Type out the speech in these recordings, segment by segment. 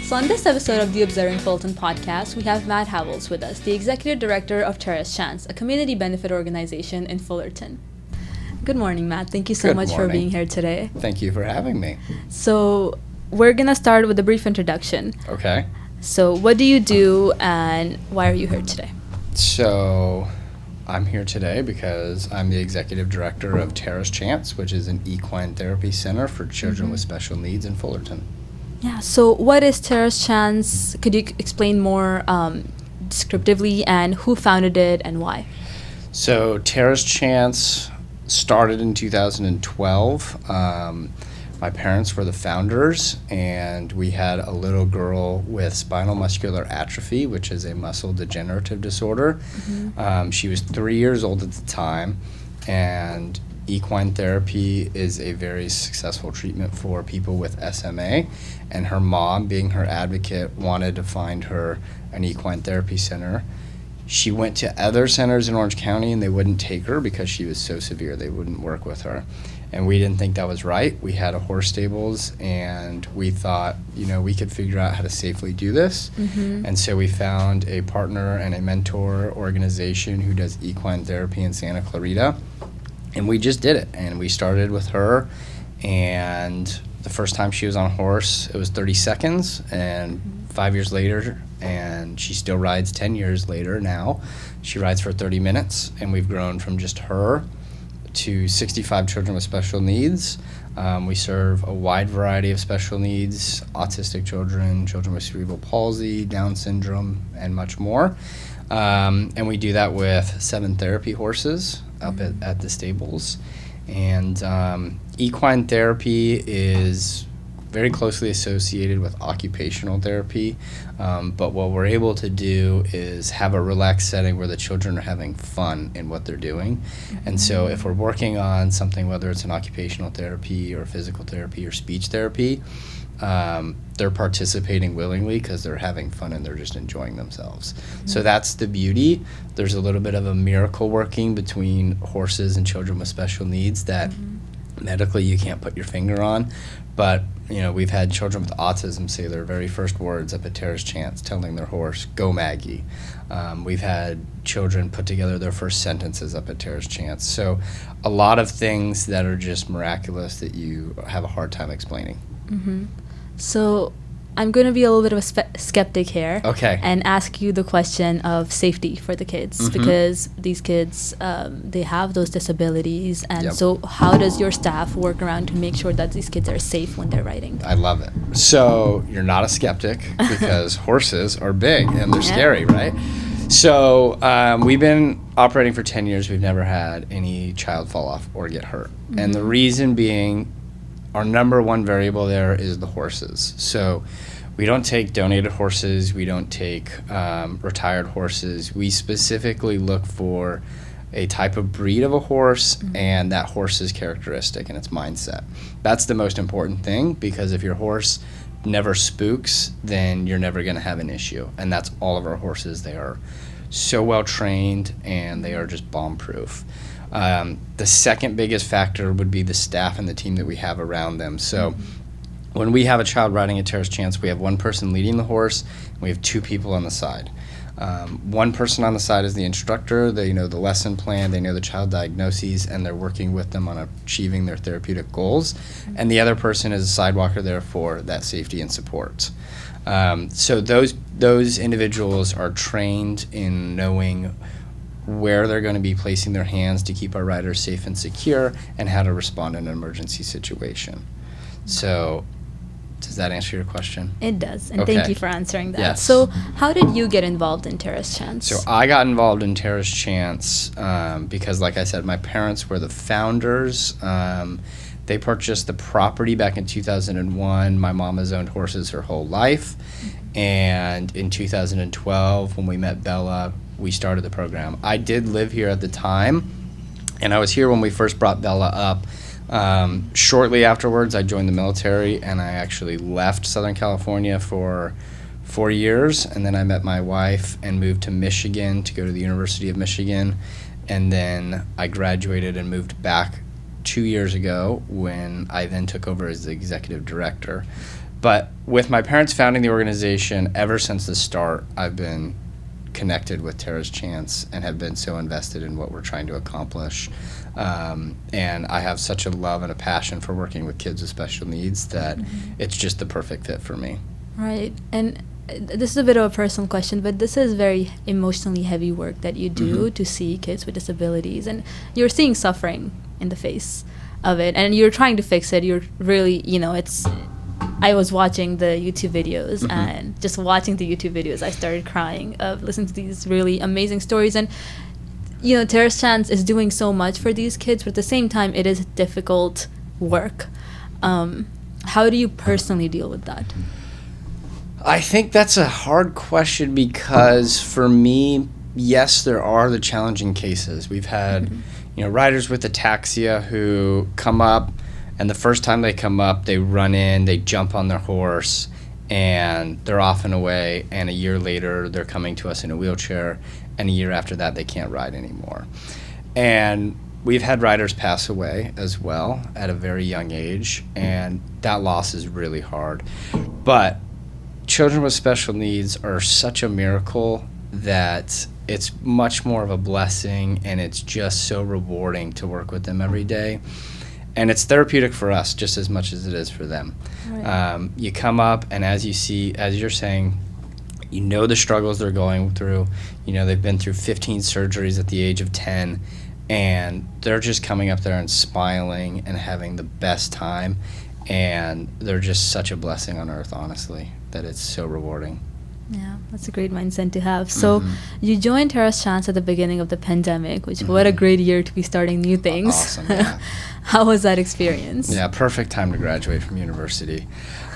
So on this episode of the Observing Fullerton Podcast, we have Matt Howells with us, the Executive Director of Terrace Chance, a community benefit organization in Fullerton. Good morning, Matt. Thank you so much for being here today. Thank you for having me. So we're going to start with a brief introduction. Okay. So what do you do and why are you here today? So I'm here today because I'm the Executive Director of Terrace Chance, which is an equine therapy center for children with special needs in Fullerton. Yeah, so what is Terrace Chance? Could you explain more descriptively, and who founded it and why? So Terrace Chance started in 2012. My parents were the founders, and we had a little girl with spinal muscular atrophy, which is a muscle degenerative disorder. She was 3 years old at the time, and equine therapy is a very successful treatment for people with SMA, and her mom, being her advocate, wanted to find her an equine therapy center. She went to other centers in Orange County, and they wouldn't take her because she was so severe. They wouldn't work with her. And we didn't think that was right. We had a horse stables, and we thought, we could figure out how to safely do this. And so we found a partner and a mentor organization who does equine therapy in Santa Clarita. And we just did it. And we started with her. And the first time she was on a horse, it was 30 seconds. And 5 years later, and she still rides 10 years later now, she rides for 30 minutes. And we've grown from just her to 65 children with special needs. We serve a wide variety of special needs: autistic children, children with cerebral palsy, Down syndrome, and much more. And we do that with 7 therapy horses up at the stables. And equine therapy is very closely associated with occupational therapy, but what we're able to do is have a relaxed setting where the children are having fun in what they're doing. And so if we're working on something, whether it's an occupational therapy or physical therapy or speech therapy, they're participating willingly because they're having fun and they're just enjoying themselves. So that's the beauty. There's a little bit of a miracle working between horses and children with special needs that medically you can't put your finger on. But we've had children with autism say their very first words up at Terrace Chance, telling their horse, "Go Maggie." We've had children put together their first sentences up at Terrace Chance. So a lot of things that are just miraculous that you have a hard time explaining. So I'm going to be a little bit of a skeptic here. Okay. And ask you the question of safety for the kids, because these kids, they have those disabilities. And so how does your staff work around to make sure that these kids are safe when they're riding? I love it. So you're not a skeptic because horses are big and they're scary, right? So we've been operating for 10 years. We've never had any child fall off or get hurt. And the reason being, our number one variable there is the horses. So we don't take donated horses. We don't take retired horses. We specifically look for a type of breed of a horse and that horse's characteristic and its mindset. That's the most important thing, because if your horse never spooks, then you're never going to have an issue. And that's all of our horses. They are so well trained and they are just bomb-proof. The second biggest factor would be the staff and the team that we have around them. So when we have a child riding at Terrace Chance, we have one person leading the horse, and we have 2 people on the side. One person on the side is the instructor. They know the lesson plan, they know the child diagnoses, and they're working with them on achieving their therapeutic goals. And the other person is a sidewalker there for that safety and support. So those individuals are trained in knowing where they're going to be placing their hands to keep our riders safe and secure, and how to respond in an emergency situation. So does that answer your question? It does, and Okay. thank you for answering that. Yes. So how did you get involved in Terrace Chance? So I got involved in Terrace Chance because, like I said, my parents were the founders. They purchased the property back in 2001. My mom has owned horses her whole life. And in 2012, when we met Bella, we started the program. I did live here at the time, and I was here when we first brought Bella up. Shortly afterwards, I joined the military, and I actually left Southern California for 4 years, and then I met my wife and moved to Michigan to go to the University of Michigan, and then I graduated and moved back 2 years ago when I then took over as the executive director. But with my parents founding the organization, ever since the start, I've been connected with Tara's Chance and have been so invested in what we're trying to accomplish. And I have such a love and a passion for working with kids with special needs that it's just the perfect fit for me. Right. And this is a bit of a personal question, but this is very emotionally heavy work that you do to see kids with disabilities. And you're seeing suffering in the face of it, and you're trying to fix it. You're really, I was watching the YouTube videos, and just watching the YouTube videos, I started crying of listening to these really amazing stories. And, Tara's Chance is doing so much for these kids, but at the same time, it is difficult work. How do you personally deal with that? I think that's a hard question because for me, yes, there are the challenging cases. We've had, riders with ataxia who come up, and the first time they come up, they run in, they jump on their horse, and they're off and away, and a year later, they're coming to us in a wheelchair, and a year after that, they can't ride anymore. And we've had riders pass away as well at a very young age, and that loss is really hard. But children with special needs are such a miracle that it's much more of a blessing, and it's just so rewarding to work with them every day. And it's therapeutic for us just as much as it is for them. Right. You come up, and as you're saying, the struggles they're going through. They've been through 15 surgeries at the age of 10, and they're just coming up there and smiling and having the best time. And they're just such a blessing on earth, honestly, that it's so rewarding. Yeah, that's a great mindset to have. So you joined Tara's Chance at the beginning of the pandemic, which what a great year to be starting new things. Awesome, yeah. How was that experience? Yeah, perfect time to graduate from university.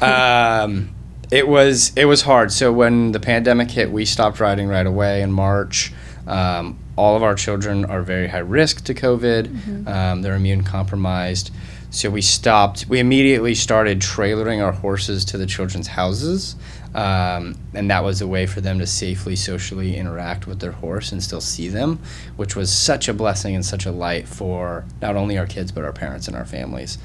It was hard. So when the pandemic hit, we stopped riding right away in March. All of our children are very high risk to COVID. They're immune compromised. So we immediately started trailering our horses to the children's houses, and that was a way for them to safely, socially interact with their horse and still see them, which was such a blessing and such a light for not only our kids, but our parents and our families.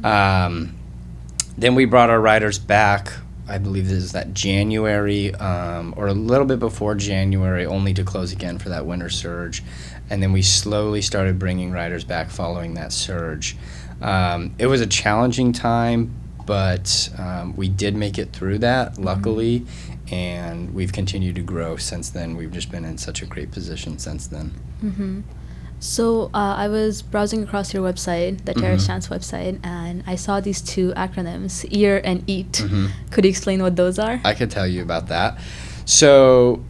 Then we brought our riders back, I believe this is that January, or a little bit before January, only to close again for that winter surge. And then we slowly started bringing riders back following that surge. It was a challenging time, but we did make it through that, luckily, and we've continued to grow since then. We've just been in such a great position since then. So I was browsing across your website, the Tara's Chance website, and I saw these two acronyms, EAR and EAT. Could you explain what those are? I could tell you about that. So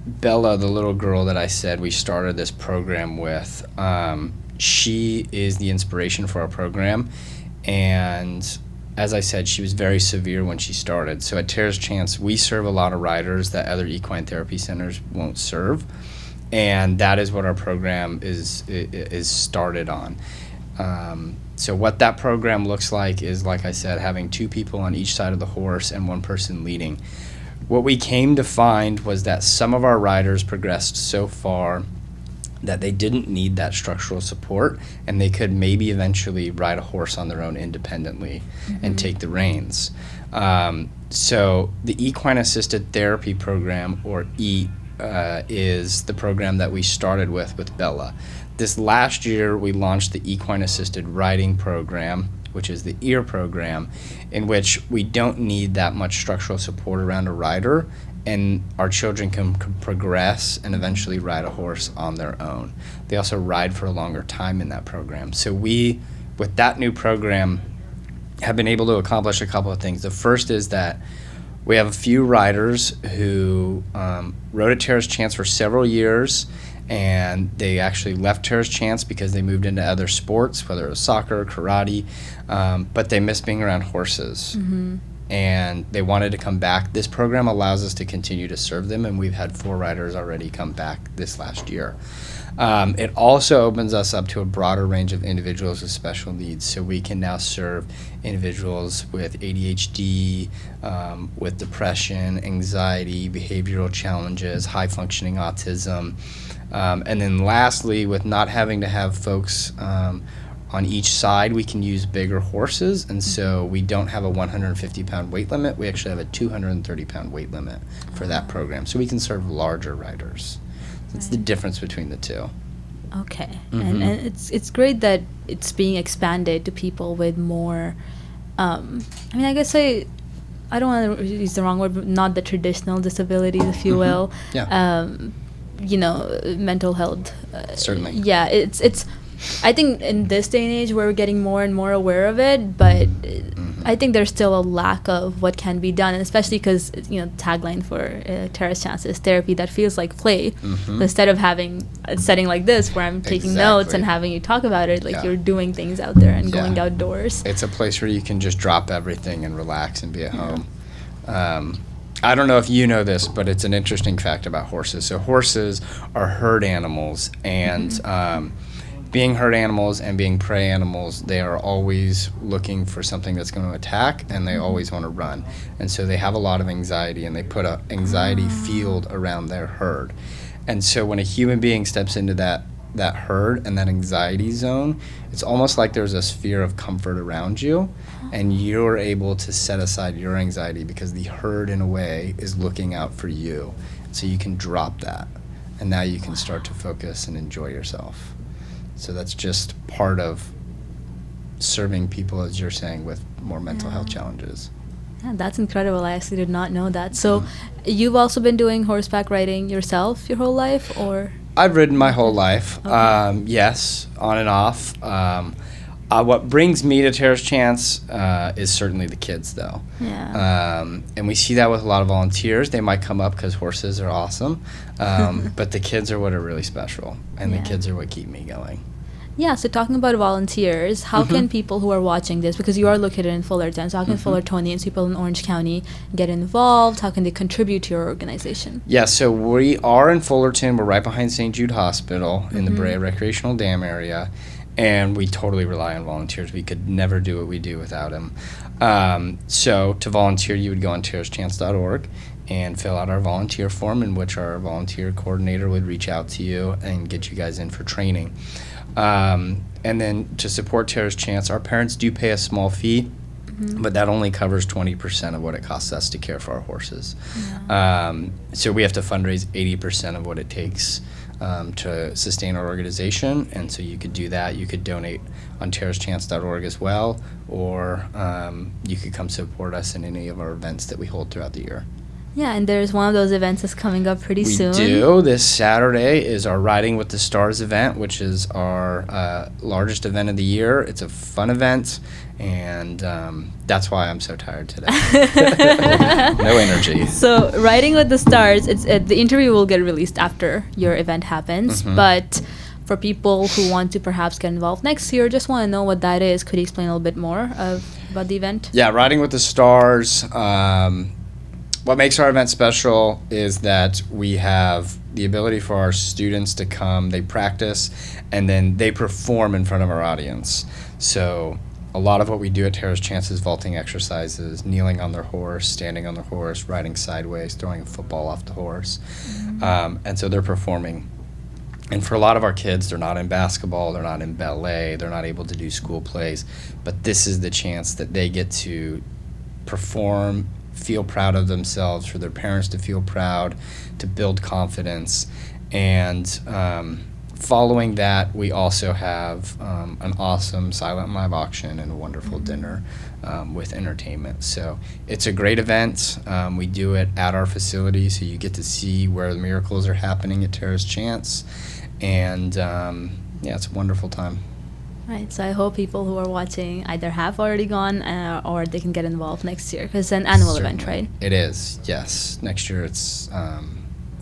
Bella, the little girl that I said we started this program with, she is the inspiration for our program, and as I said, she was very severe when she started. So at Tara's Chance, we serve a lot of riders that other equine therapy centers won't serve, and that is what our program is started on. So what that program looks like is, like I said, having two people on each side of the horse and one person leading. What we came to find was that some of our riders progressed so far that they didn't need that structural support, and they could maybe eventually ride a horse on their own independently and take the reins. So the equine-assisted therapy program, or EAT, is the program that we started with Bella. This last year, we launched the equine-assisted riding program, which is the EAR program, in which we don't need that much structural support around a rider, and our children can progress and eventually ride a horse on their own. They also ride for a longer time in that program. So we, with that new program, have been able to accomplish a couple of things. The first is that we have a few riders who rode at Tara's Chance for several years, and they actually left Tara's Chance because they moved into other sports, whether it was soccer, karate, but they missed being around horses. And they wanted to come back. This program allows us to continue to serve them, and we've had 4 riders already come back this last year. It also opens us up to a broader range of individuals with special needs, so we can now serve individuals with ADHD, with depression, anxiety, behavioral challenges, high-functioning autism, and then lastly, with not having to have folks On each side, we can use bigger horses, and so we don't have a 150-pound weight limit. We actually have a 230-pound weight limit for that program, so we can serve larger riders. That's the difference between the two. Okay, and it's great that it's being expanded to people with more. I mean, I guess I don't want to use the wrong word, but not the traditional disabilities, if you will. Yeah. Mental health. Certainly. Yeah, it's. I think in this day and age we're getting more and more aware of it, but I think there's still a lack of what can be done, and especially because tagline for Tara's Chance is therapy that feels like play. Instead of having a setting like this where I'm taking notes and having you talk about it, like you're doing things out there and going outdoors. It's a place where you can just drop everything and relax and be at home. I don't know if you know this, but it's an interesting fact about horses. So horses are herd animals, and being herd animals and being prey animals, they are always looking for something that's going to attack, and they always want to run. And so they have a lot of anxiety, and they put an anxiety field around their herd. And so when a human being steps into that herd and that anxiety zone, it's almost like there's a sphere of comfort around you, and you're able to set aside your anxiety because the herd, in a way, is looking out for you. So you can drop that, and now you can start to focus and enjoy yourself. So that's just part of serving people, as you're saying, with more mental health challenges. Yeah, that's incredible. I actually did not know that. So you've also been doing horseback riding yourself your whole life, or? I've ridden my whole life. Okay. Yes, on and off. What brings me to Tara's Chance is certainly the kids, though. Yeah. And we see that with a lot of volunteers. They might come up because horses are awesome, but the kids are what are really special, and the kids are what keep me going. Yeah, so talking about volunteers, how can people who are watching this, because you are located in Fullerton, so how can Fullertonians, people in Orange County, get involved? How can they contribute to your organization? Yeah, so we are in Fullerton. We're right behind St. Jude Hospital in the Brea Recreational Dam area, and we totally rely on volunteers. We could never do what we do without them. So to volunteer, you would go on taraschance.org and fill out our volunteer form, in which our volunteer coordinator would reach out to you and get you guys in for training. And then to support Tara's Chance, our parents do pay a small fee, but that only covers 20% of what it costs us to care for our horses. Yeah. So we have to fundraise 80% of what it takes to sustain our organization, and so you could do that. You could donate on taraschance.org as well, or you could come support us in any of our events that we hold throughout the year. Yeah, and there's one of those events that's coming up pretty soon. We do. This Saturday is our Riding with the Stars event, which is our largest event of the year. It's a fun event, and that's why I'm so tired today. No energy. So Riding with the Stars, it's the interview will get released after your event happens, but for people who want to perhaps get involved next year, just want to know what that is, could you explain a little bit more about the event? Yeah, Riding with the Stars. What makes our event special is that we have the ability for our students to come, they practice, and then they perform in front of our audience. So a lot of what we do at Tara's Chance is vaulting exercises, kneeling on their horse, standing on their horse, riding sideways, throwing a football off the horse. And so they're performing. And for a lot of our kids, they're not in basketball, they're not in ballet, they're not able to do school plays, but this is the chance that they get to perform, feel proud of themselves, for their parents to feel proud, to build confidence. And following that, we also have an awesome silent live auction and a wonderful dinner with entertainment. So it's a great event. We do it at our facility, so you get to see where the miracles are happening at Tara's Chance. And yeah, it's a wonderful time. Right, so I hope people who are watching either have already gone or they can get involved next year, because it's an annual event, right? It is, yes. Next year it's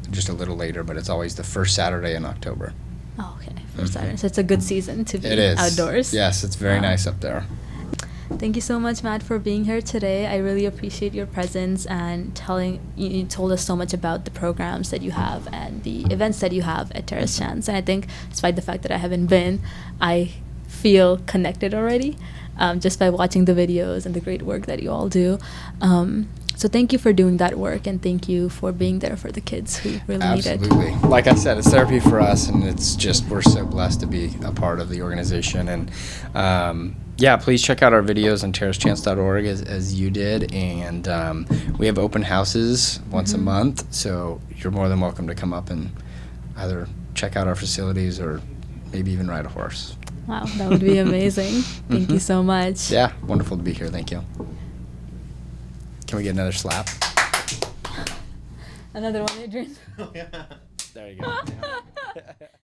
just a little later, but it's always the first Saturday in October. Oh, okay, first Saturday. So it's a good season to be outdoors. Yes, it's very nice up there. Thank you so much, Matt, for being here today. I really appreciate your presence and you told us so much about the programs that you have and the events that you have at Tara's Chance. And I think, despite the fact that I haven't been, I feel connected already just by watching the videos and the great work that you all do. So So thank you for doing that work, and thank you for being there for the kids who really need it. Absolutely. Like I said, it's therapy for us, and it's just, we're so blessed to be a part of the organization. And yeah, please check out our videos on terraschance.org as you did. And we have open houses once a month, so you're more than welcome to come up and either check out our facilities or maybe even ride a horse. Wow, that would be amazing. Thank you so much. Yeah, wonderful to be here. Thank you. Can we get another slap? Another one, Adrian. There you go.